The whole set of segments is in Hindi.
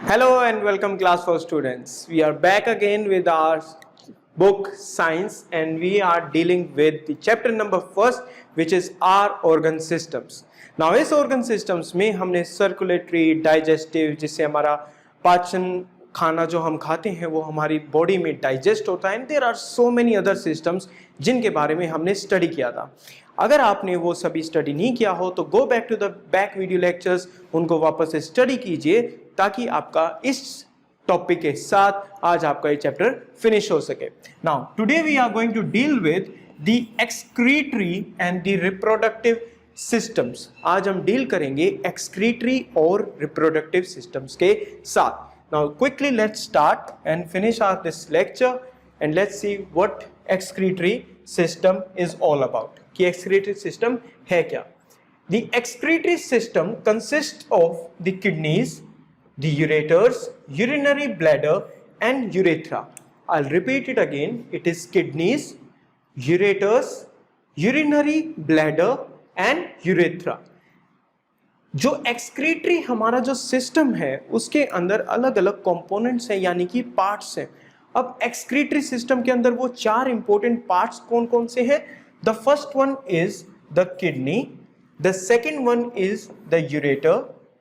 Hello and welcome class 4 students. We are back again with our book Science and we are dealing with the chapter number first which is our organ systems. Now इस organ systems में हमने circulatory, digestive जिससे हमारा पाचन खाना जो हम खाते हैं वो हमारी बॉडी में डाइजेस्ट होता है and there are so many other systems जिनके बारे में हमने स्टडी किया था. अगर आपने वो सभी स्टडी नहीं किया हो तो go back to the back video lectures, उनको वापस से स्टडी कीजिए ताकि आपका इस टॉपिक के साथ आज आपका ये चैप्टर फिनिश हो सके. Now today we are going to deal with the excretory and the reproductive systems. आज हम डील करेंगे एक्सक्रीटरी और रिप्रोडक्टिव सिस्टम्स के साथ. Now quickly let's start and finish our this lecture and let's see what excretory system is all about. कि excretory system है क्या? The excretory system consists of the kidneys, the ureters, urinary bladder and urethra. I'll repeat it again. It is kidneys, ureters, urinary bladder and urethra. जो एक्सक्रीटरी हमारा जो सिस्टम है उसके अंदर अलग अलग कंपोनेंट्स हैं यानी कि पार्ट्स हैं. अब एक्सक्रीटरी सिस्टम के अंदर वो चार इंपॉर्टेंट पार्ट्स कौन कौन से हैं? The first one is the kidney, the second one is the ureter,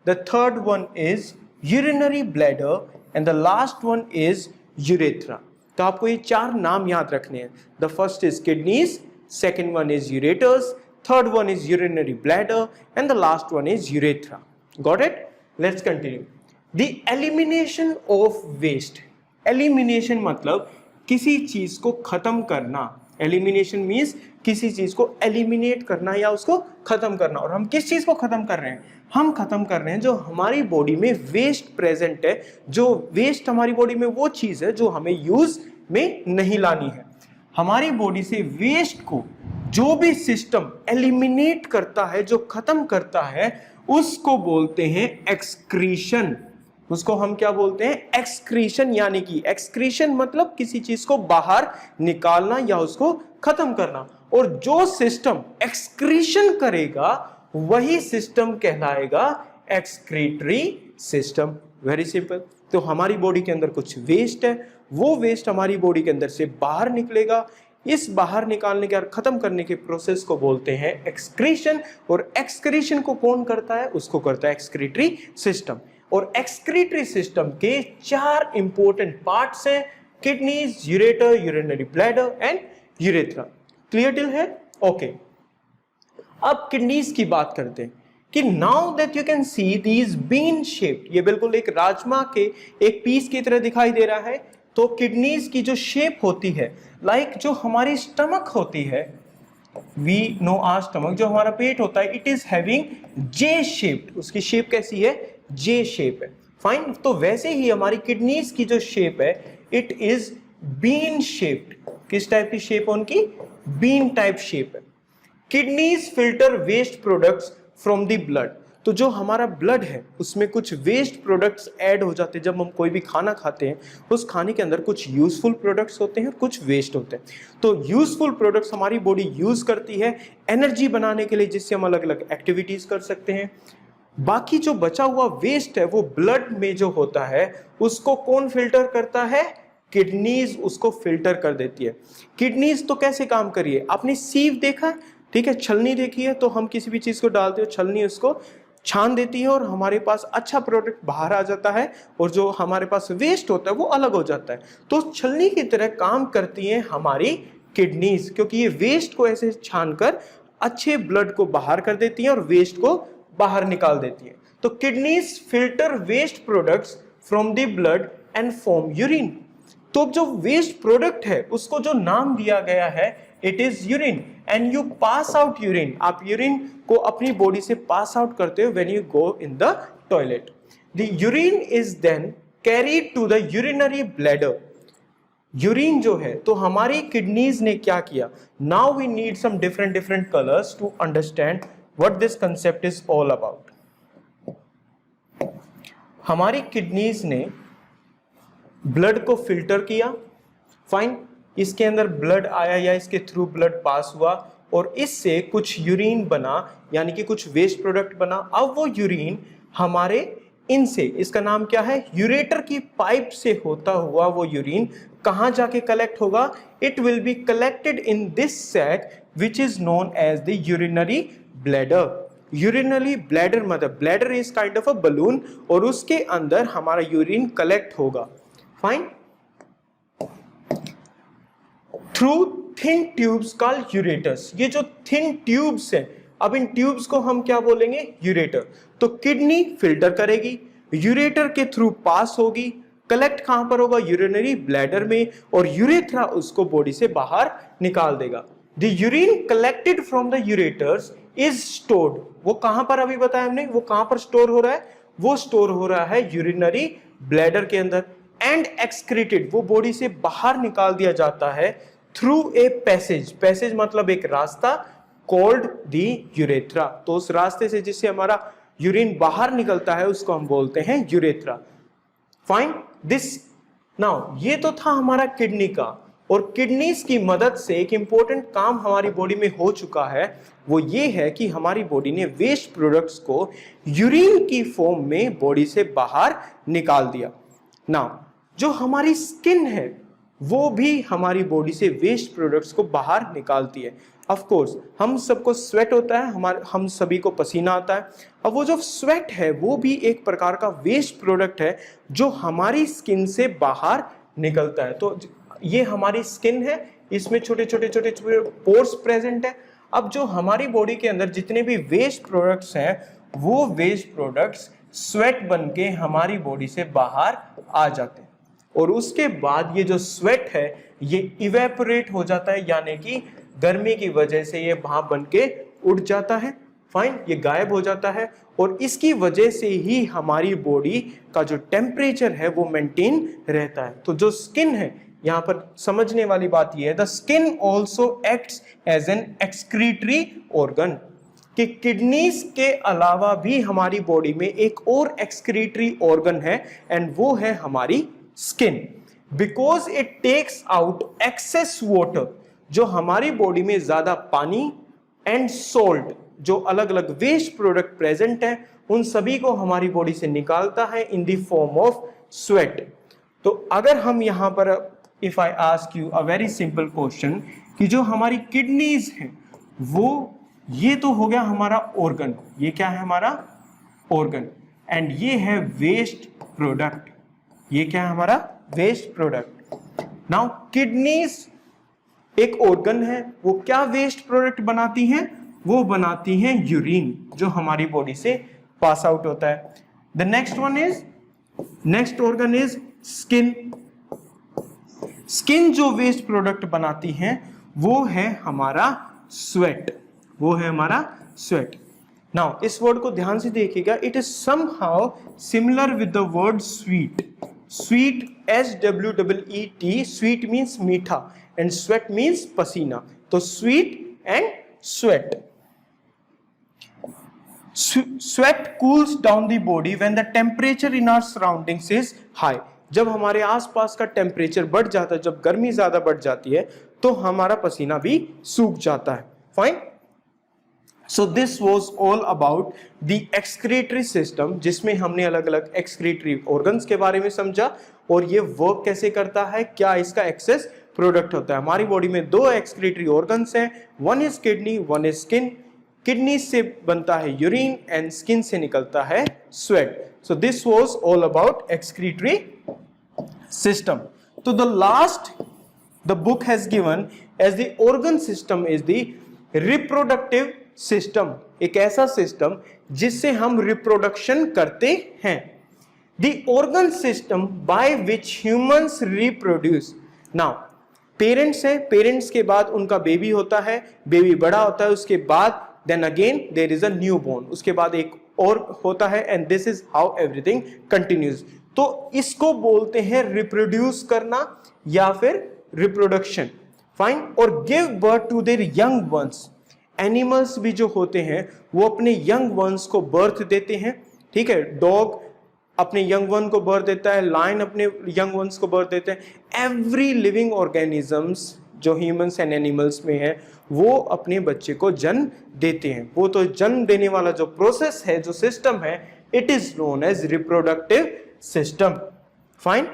the third one is urinary bladder and the last one is urethra. तो आपको ये चार नाम याद रखने हैं. The first is kidneys, second one is ureters, third one is urinary bladder and the last one is urethra. Got it? Let's continue. The elimination of waste. Elimination मतलब किसी चीज को खत्म करना. Elimination means किसी चीज को eliminate करना या उसको खत्म करना. और हम किस चीज को खत्म कर रहे हैं? हम खत्म कर रहे हैं जो हमारी बॉडी में वेस्ट प्रेजेंट है. जो वेस्ट हमारी बॉडी में वो चीज है जो हमें यूज में नहीं लानी है. हमारी बॉडी से वेस्ट को जो भी सिस्टम एलिमिनेट करता है, जो खत्म करता है, उसको बोलते हैं एक्सक्रीशन. उसको हम क्या बोलते हैं? एक्सक्रीशन. यानी कि एक्सक्रीशन मतलब किसी चीज को बाहर निकालना या उसको खत्म करना. और जो सिस्टम एक्सक्रीशन करेगा वही सिस्टम कहलाएगा एक्सक्रीटरी सिस्टम. Very simple. तो हमारी बॉडी के अंदर कुछ वेस्ट है, वो वेस्ट हमारी बॉडी के अंदर से बाहर निकलेगा. इस बाहर निकालने के और खत्म करने के प्रोसेस को बोलते हैं एक्सक्रीशन. और एक्सक्रीशन को कौन करता है? उसको करता है एक्सक्रीटरी सिस्टम. और एक्सक्रीटरी सिस्टम के चार इंपॉर्टेंट पार्ट्स हैं: kidneys, ureter, urinary bladder and urethra. Clear till है? ओके. अब किडनीज की बात करते हैं कि now that you can see these bean shaped. ये बिल्कुल एक राजमा के एक पीस की तरह दिखाई दे रहा है. तो किडनीज की जो शेप होती है, लाइक जो हमारी स्टमक होती है, वी नो आवर स्टमक, जो हमारा पेट होता है, it is having J shaped. उसकी शेप कैसी है? जे शेप है. फाइन. तो वैसे ही हमारी किडनीज की जो शेप है इट इज बीन शेप्ड. किस टाइप की शेप है उनकी? बीन टाइप शेप है. Kidneys filter waste products from the blood. तो जो हमारा ब्लड है उसमें कुछ वेस्ट प्रोडक्ट्स ऐड हो जाते हैं. जब हम कोई भी खाना खाते हैं उस खाने के अंदर कुछ यूजफुल प्रोडक्ट्स होते हैं और कुछ वेस्ट होते हैं. तो यूजफुल प्रोडक्ट्स हमारी बॉडी यूज करती है एनर्जी बनाने के लिए, जिससे हम अलग अलग एक्टिविटीज कर सकते हैं. बाकी जो बचा हुआ वेस्ट है वो ब्लड में जो होता है उसको कौन फिल्टर करता है? किडनीज उसको फिल्टर कर देती है. किडनीज तो कैसे काम करिए? आपने सीव देखा है, ठीक है, छलनी देखी है. तो हम किसी भी चीज को डालते हो, छलनी उसको छान देती है और हमारे पास अच्छा प्रोडक्ट बाहर आ जाता है और जो हमारे पास वेस्ट होता है वो अलग हो जाता है. तो छलनी की तरह काम करती हैं हमारी किडनीज, क्योंकि ये वेस्ट को ऐसे छानकर अच्छे ब्लड को बाहर कर देती हैं और वेस्ट को बाहर निकाल देती हैं. तो kidneys filter waste products from the blood and form urine. तो जो वेस्ट प्रोडक्ट है उसको जो नाम दिया गया है it is urine. And you pass out urine. आप यूरिन को अपनी बॉडी से पास आउट करते हो when you go in the toilet. The urine is then carried to the urinary bladder. Urine जो है तो हमारी किडनीज ने क्या किया? Now we need some different different colours to understand what this concept is all about. हमारी किडनीज ने ब्लड को फिल्टर किया. फाइन. इसके अंदर ब्लड आया या इसके थ्रू ब्लड पास हुआ और इससे कुछ यूरिन बना, यानी कि कुछ वेस्ट प्रोडक्ट बना. अब वो यूरिन हमारे इनसे, इसका नाम क्या है, यूरेटर की पाइप से होता हुआ वो यूरिन कहाँ जाके कलेक्ट होगा, it will be collected in this sac which is known as the urinary bladder. Urinary bladder मतलब bladder is kind of a balloon और उसके अंदर हमारा यूरिन कलेक्ट होगा। Fine. Through thin tubes called ureters. ये जो थिन ट्यूब्स हैं, अब इन ट्यूब्स को हम क्या बोलेंगे, यूरेटर। तो किडनी फिल्टर करेगी, यूरेटर के थ्रू पास होगी, कलेक्ट कहां पर होगा, यूरिनरी ब्लैडर में, और यूरेथ्रा उसको बॉडी से बाहर निकाल देगा। The urine collected from the ureters is stored. वो कहां पर, अभी बताया हमने, वो कहां पर स्टोर हो रहा है, वो स्टोर हो रहा है यूरिनरी ब्लैडर के अंदर। एंड एक्सक्रीटेड, वो बॉडी से बाहर निकाल दिया जाता है थ्रू ए पैसेज। पैसेज मतलब एक रास्ता, कॉल्ड दी यूरेथ्रा। तो उस रास्ते से जिससे हमारा यूरिन बाहर निकलता है उसको हम बोलते हैं यूरेथ्रा। Fine this. नाउ ये तो था हमारा किडनी का, और किडनीज की मदद से एक इंपॉर्टेंट काम हमारी बॉडी में हो चुका है, वो ये है कि हमारी बॉडी ने वेस्ट प्रोडक्ट्स को यूरिन की फॉर्म में बॉडी से बाहर निकाल दिया। नाउ जो हमारी स्किन है वो भी हमारी बॉडी से वेस्ट प्रोडक्ट्स को बाहर निकालती है। ऑफ कोर्स हम सबको स्वेट होता है, हम सभी को पसीना आता है। अब वो जो स्वेट है वो भी एक प्रकार का वेस्ट प्रोडक्ट है जो हमारी स्किन से बाहर निकलता है। तो ये हमारी स्किन है, इसमें छोटे छोटे पोर्स प्रेजेंट है। अब जो हमारी बॉडी के अंदर जितने भी वेस्ट प्रोडक्ट्स हैं वो वेस्ट प्रोडक्ट्स स्वेट बन के हमारी बॉडी से बाहर आ जाते हैं, और उसके बाद ये जो स्वेट है ये इवेपोरेट हो जाता है, यानी कि गर्मी की वजह से ये भाप बन के उड़ जाता है। फाइन, ये गायब हो जाता है, और इसकी वजह से ही हमारी बॉडी का जो टेम्परेचर है वो मेंटेन रहता है। तो जो स्किन है, यहाँ पर समझने वाली बात यह है, the skin also acts as an excretory organ, कि किडनीज के अलावा भी हमारी बॉडी में एक और एक्सक्रीटरी ऑर्गन है, एंड वो है हमारी skin. Because it takes out excess water, जो हमारी बॉडी में ज्यादा पानी एंड सोल्ट, जो अलग अलग वेस्ट प्रोडक्ट प्रेजेंट है, उन सभी को हमारी बॉडी से निकालता है in the form of sweat. तो अगर हम यहां पर, if I ask you a very simple question, कि जो हमारी किडनीज है वो, ये तो हो गया हमारा ऑर्गन, ये क्या है हमारा ऑर्गन, एंड ये है वेस्ट प्रोडक्ट, ये क्या है हमारा वेस्ट प्रोडक्ट। नाउ किडनीज एक ऑर्गन है, वो क्या वेस्ट प्रोडक्ट बनाती हैं, वो बनाती हैं यूरिन, जो हमारी बॉडी से पास आउट होता है। The next organ is skin. Skin जो वेस्ट प्रोडक्ट बनाती है वो है हमारा स्वेट, वो है हमारा स्वेट। नाउ इस वर्ड को ध्यान से देखिएगा, it is somehow similar with the word sweet. Sweet, SWEET, sweet means मीठा, एंड स्वेट मीन्स पसीना। तो sweet and sweat. Sweat cools down the body when the temperature in our surroundings is high. जब हमारे आसपास का टेम्परेचर बढ़ जाता है, जब गर्मी ज्यादा बढ़ जाती है, तो हमारा पसीना भी सूख जाता है। Fine. So this was all about the excretory system, जिसमें हमने अलग अलग एक्सक्रीटरी ऑर्गन्स के बारे में समझा, और ये वर्क कैसे करता है, क्या इसका एक्सेस प्रोडक्ट होता है। हमारी बॉडी में दो एक्सक्रीटरी ऑर्गन्स हैं, one is kidney, one is skin. Kidney से बनता है यूरिन एंड स्किन से निकलता है sweat. So this was all about excretory system. तो the last the book has given as the organ system is the reproductive system, एक ऐसा सिस्टम जिससे हम रिप्रोडक्शन करते हैं। The organ system by which humans reproduce. Now parents है, पेरेंट्स के बाद उनका बेबी होता है, बेबी बड़ा होता है, उसके बाद then again there is a newborn, उसके बाद एक और होता है, and this is how everything continues। तो इसको बोलते हैं रिप्रोड्यूस करना या फिर रिप्रोडक्शन। फाइन। और give birth to their young ones. Animals भी जो होते हैं वो अपने यंग वंस को बर्थ देते हैं, ठीक है। डॉग अपने यंग वन को बर्थ देता है, लायन अपने यंग वंस को बर्थ देते हैं। एवरी लिविंग ऑर्गेनिजम्स जो ह्यूमंस एंड एनिमल्स में है वो अपने बच्चे को जन्म देते हैं। वो तो जन्म देने वाला जो प्रोसेस है, जो सिस्टम है, it is known as reproductive system. Fine,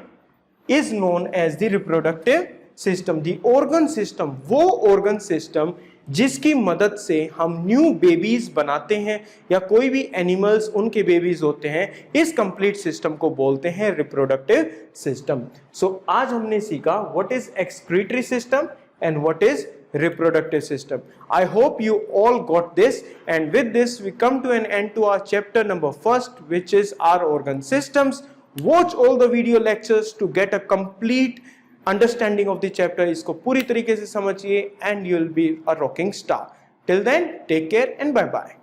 is known as the reproductive system. The organ system, वो organ system जिसकी मदद से हम न्यू बेबीज बनाते हैं या कोई भी एनिमल्स उनके बेबीज होते हैं, इस कंप्लीट सिस्टम को बोलते हैं रिप्रोडक्टिव सिस्टम. सो आज हमने सीखा what is excretory system and what is reproductive system. I hope you all got this, and with this we come to an end to our chapter number 1st, which is our organ systems. Watch all the video lectures to get a complete understanding of the chapter. इसको पूरी तरीके से समझिए and you'll be a rocking star. Till then, take care and bye bye.